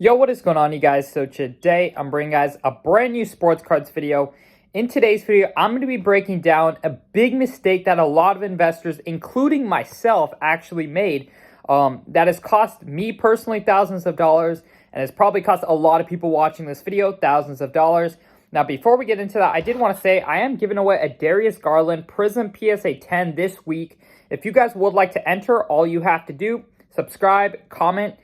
Yo, what is going on, you guys? So today I'm bringing guys a brand new sports cards video. In today's video, I'm going to be breaking down a big mistake that a lot of investors, including myself, actually made. That has cost me personally thousands of dollars, and has probably cost a lot of people watching this video thousands of dollars. Now, before we get into that, I did want to say I am giving away a Darius Garland Prism PSA 10 this week. If you guys would like to enter, all you have to do, subscribe, comment,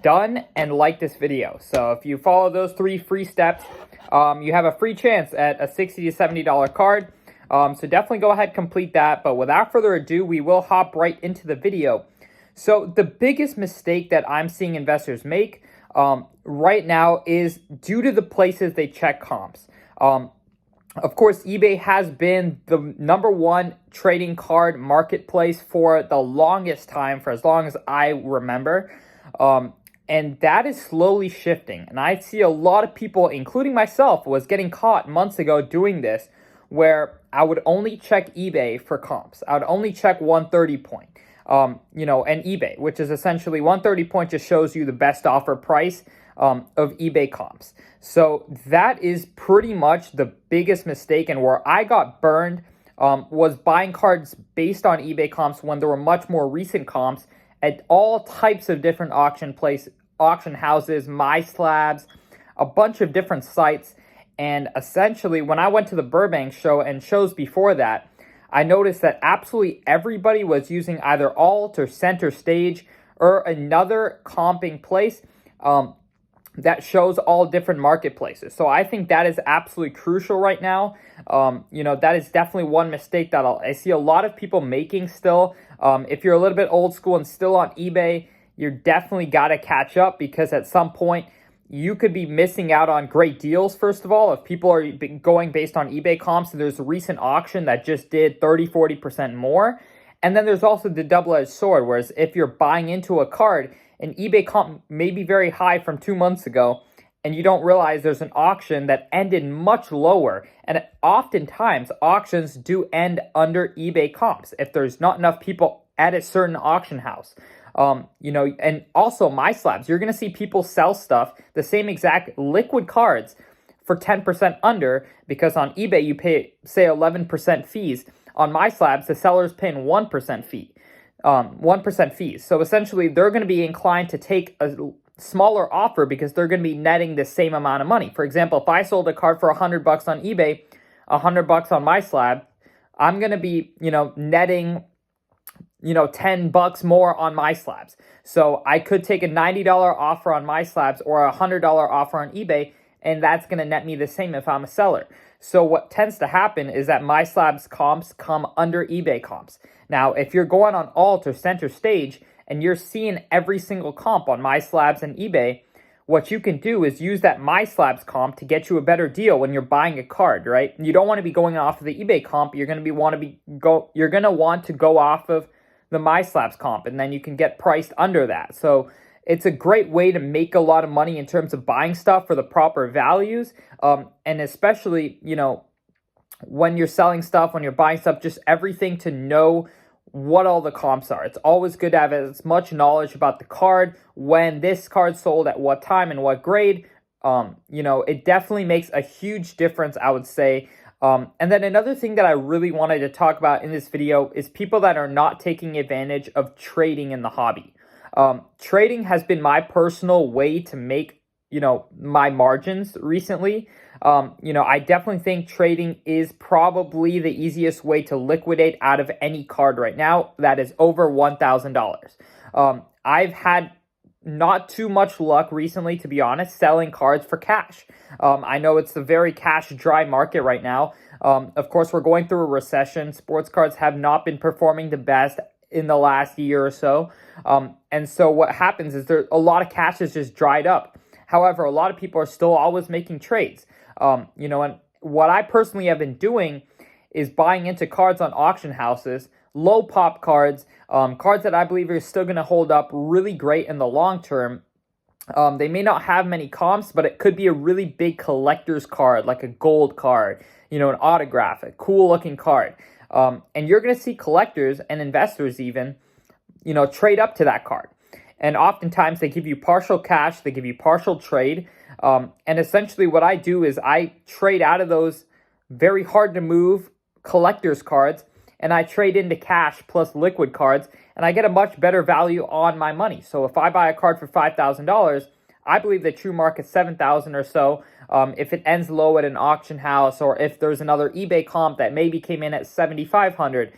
done, and like this video. So if you follow those 3 free steps, you have a free chance at a $60 to $70 card. So definitely go ahead, complete that. But without further ado, we will hop right into the video. So the biggest mistake that I'm seeing investors make right now is due to the places they check comps. Of course, eBay has been the #1 trading card marketplace for the longest time, for as long as I remember. And that is slowly shifting. And I see a lot of people, including myself, was getting caught months ago doing this, where I would only check eBay for comps. I would only check 130 point, and eBay, which is essentially 130 point just shows you the best offer price of eBay comps. So that is pretty much the biggest mistake, and where I got burned was buying cards based on eBay comps when there were much more recent comps at all types of different auction houses, my Slabs, a bunch of different sites. And essentially, when I went to the Burbank show and shows before that, I noticed that absolutely everybody was using either Alt or Center Stage or another comping place that shows all different marketplaces. So I think that is absolutely crucial right now. That is definitely one mistake that I see a lot of people making still. If you're a little bit old school and still on eBay, you're definitely got to catch up, because at some point you could be missing out on great deals. First of all, if people are going based on eBay comps, and there's a recent auction that just did 30-40% more. And then there's also the double-edged sword, whereas if you're buying into a card, an eBay comp may be very high from 2 months ago, and you don't realize there's an auction that ended much lower. And oftentimes, auctions do end under eBay comps if there's not enough people at a certain auction house. And also my Slabs, you're going to see people sell stuff, the same exact liquid cards, for 10% under, because on eBay you pay, say, 11% fees. On my Slabs, the seller's paying 1% fee. 1% fees. So essentially, they're going to be inclined to take a smaller offer because they're going to be netting the same amount of money. For example, if I sold a card for $100 on eBay, $100 on my Slab, I'm going to be, netting, $10 more on my Slabs. So I could take a $90 offer on my Slabs or a $100 offer on eBay, and that's going to net me the same if I'm a seller. So what tends to happen is that my Slabs comps come under eBay comps. Now, if you're going on Alt or Center Stage and you're seeing every single comp on my Slabs and eBay, what you can do is use that my Slabs comp to get you a better deal when you're buying a card, right? You don't want to be going off of the eBay comp. You're going to want to go off of the my Slabs comp, and then you can get priced under that. So it's a great way to make a lot of money in terms of buying stuff for the proper values. And especially, when you're selling stuff, when you're buying stuff, just everything to know what all the comps are. It's always good to have as much knowledge about the card, when this card sold at what time and what grade. It definitely makes a huge difference, I would say. And then another thing that I really wanted to talk about in this video is people that are not taking advantage of trading in the hobby. Trading has been my personal way to make, my margins recently. I definitely think trading is probably the easiest way to liquidate out of any card right now that is over $1,000. I've had not too much luck recently, to be honest, selling cards for cash. I know it's a very cash dry market right now. Of course, we're going through a recession. Sports cards have not been performing the best in the last year or so. And so what happens is a lot of cash is just dried up. However, a lot of people are still always making trades. And what I personally have been doing is buying into cards on auction houses, low pop cards, cards that I believe are still going to hold up really great in the long term. They may not have many comps, but it could be a really big collector's card, like a gold card, an autograph, a cool looking card. And you're going to see collectors and investors even, trade up to that card. And oftentimes they give you partial cash, they give you partial trade. And essentially what I do is I trade out of those very hard to move collector's cards, and I trade into cash plus liquid cards, and I get a much better value on my money. So if I buy a card for $5,000, I believe the true market's $7,000 or so. If it ends low at an auction house, or if there's another eBay comp that maybe came in at $7,500,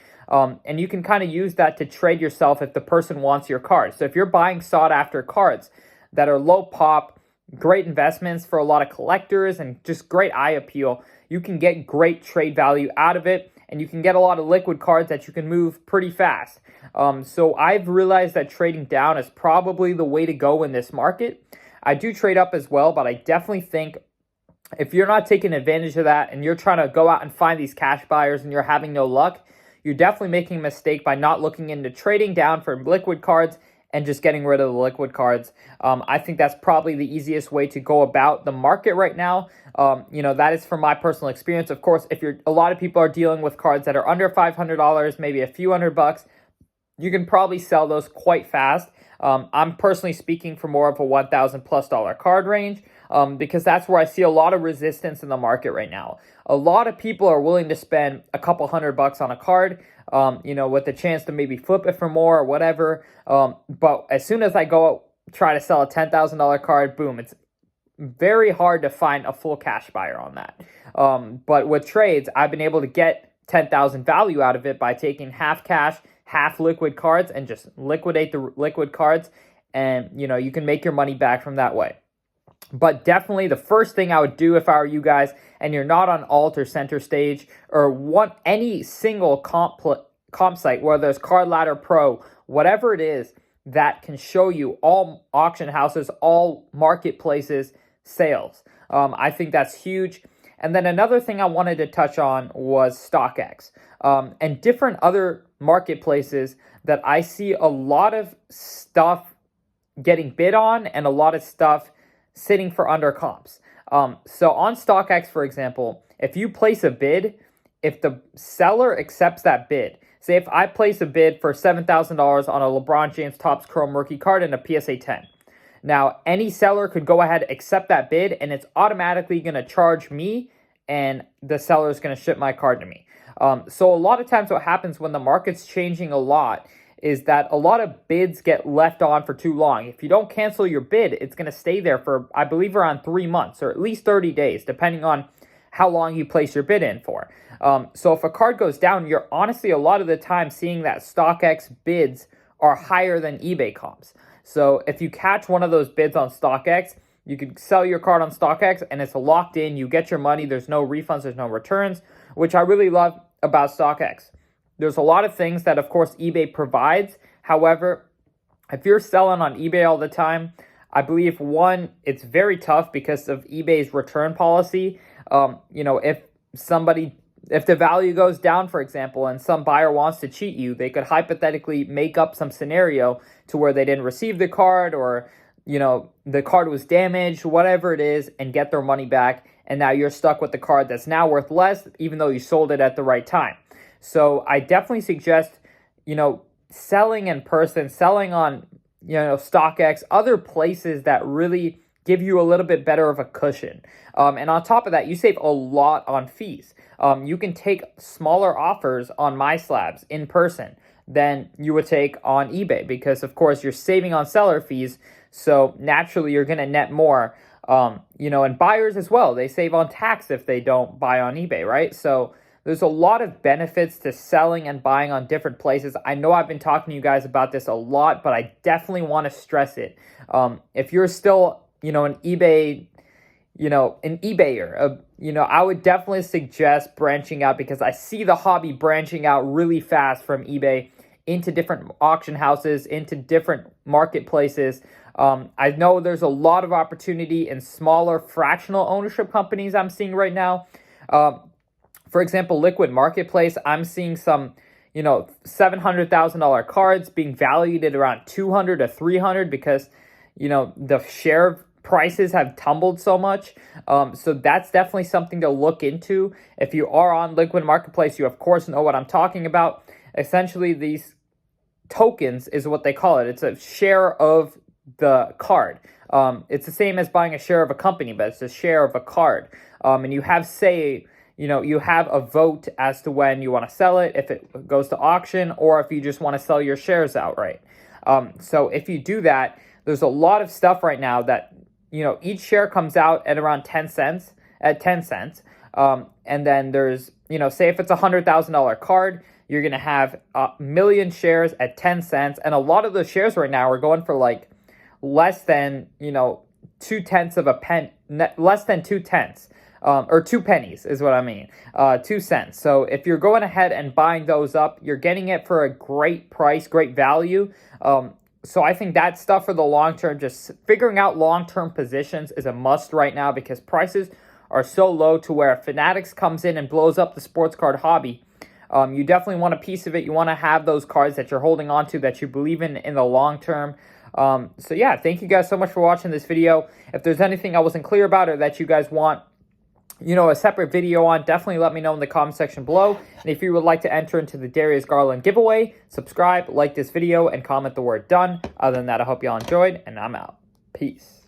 and you can kind of use that to trade yourself if the person wants your card. So if you're buying sought after cards that are low pop, great investments for a lot of collectors and just great eye appeal, you can get great trade value out of it, and you can get a lot of liquid cards that you can move pretty fast. So I've realized that trading down is probably the way to go in this market. I do trade up as well, but I definitely think if you're not taking advantage of that and you're trying to go out and find these cash buyers and you're having no luck, you're definitely making a mistake by not looking into trading down for liquid cards and just getting rid of the liquid cards. I think that's probably the easiest way to go about the market right now. That is from my personal experience. Of course, if a lot of people are dealing with cards that are under $500, maybe a few $100, you can probably sell those quite fast. I'm personally speaking for more of a $1,000+ card range, because that's where I see a lot of resistance in the market right now. A lot of people are willing to spend a couple $100 on a card, with the chance to maybe flip it for more or whatever. But as soon as I go try to sell a $10,000 card, boom, it's very hard to find a full cash buyer on that. But with trades, I've been able to get 10,000 value out of it by taking half cash, half liquid cards, and just liquidate the liquid cards. And, you can make your money back from that way. But definitely the first thing I would do if I were you guys, and you're not on Alt or Center Stage or any single comp site, whether it's Card Ladder Pro, whatever it is that can show you all auction houses, all marketplaces, sales. I think that's huge. And then another thing I wanted to touch on was StockX and different other marketplaces that I see a lot of stuff getting bid on and a lot of stuff sitting for under comps. So on StockX, for example, if you place a bid, if the seller accepts that bid, say if I place a bid for $7,000 on a LeBron James Topps Chrome rookie card and a PSA 10. Now, any seller could go ahead and accept that bid, and it's automatically going to charge me, and the seller is going to ship my card to me. So a lot of times what happens when the market's changing a lot is that a lot of bids get left on for too long. If you don't cancel your bid, it's going to stay there for, I believe, around 3 months or at least 30 days, depending on how long you place your bid in for. So if a card goes down, you're honestly a lot of the time seeing that StockX bids are higher than eBay comps. So if you catch one of those bids on StockX, you could sell your card on StockX and it's locked in. You get your money. There's no refunds. There's no returns, which I really love about StockX. There's a lot of things that, of course, eBay provides. However, if you're selling on eBay all the time, I believe, one, it's very tough because of eBay's return policy. If the value goes down, for example, and some buyer wants to cheat you, they could hypothetically make up some scenario to where they didn't receive the card, or, the card was damaged, whatever it is, and get their money back. And now you're stuck with the card that's now worth less, even though you sold it at the right time. So I definitely suggest, selling in person, selling on, StockX, other places that really give you a little bit better of a cushion. And on top of that, you save a lot on fees. You can take smaller offers on my Slabs in person than you would take on eBay because, of course, you're saving on seller fees. So naturally, you're going to net more. And buyers as well. They save on tax if they don't buy on eBay, right? So there's a lot of benefits to selling and buying on different places. I know I've been talking to you guys about this a lot, but I definitely want to stress it. If you're still, an eBayer, I would definitely suggest branching out because I see the hobby branching out really fast from eBay into different auction houses, into different marketplaces. I know there's a lot of opportunity in smaller fractional ownership companies I'm seeing right now. For example, Liquid Marketplace, I'm seeing some, $700,000 cards being valued at around $200 to $300 because, the share prices have tumbled so much. So that's definitely something to look into. If you are on Liquid Marketplace, you of course know what I'm talking about. Essentially, these tokens is what they call it. It's a share of the card. It's the same as buying a share of a company, but it's a share of a card. And you have you have a vote as to when you want to sell it, if it goes to auction, or if you just want to sell your shares outright. So if you do that, there's a lot of stuff right now that, each share comes out at around 10 cents, and then there's, say if it's $100,000 card, you're going to have a million shares at 10 cents. And a lot of those shares right now are going for like less than, 2/10 of a pen, less than 2/10. Or 2 pennies is what I mean, 2 cents. So if you're going ahead and buying those up, you're getting it for a great price, great value. So I think that stuff for the long term, just figuring out long-term positions is a must right now, because prices are so low to where if Fanatics comes in and blows up the sports card hobby, you definitely want a piece of it. You want to have those cards that you're holding on to, that you believe in the long term. So yeah, thank you guys so much for watching this video. If there's anything I wasn't clear about or that you guys want a separate video on, definitely let me know in the comment section below. And if you would like to enter into the Darius Garland giveaway, subscribe, like this video, and comment the word done. Other than that, I hope y'all enjoyed, and I'm out. Peace.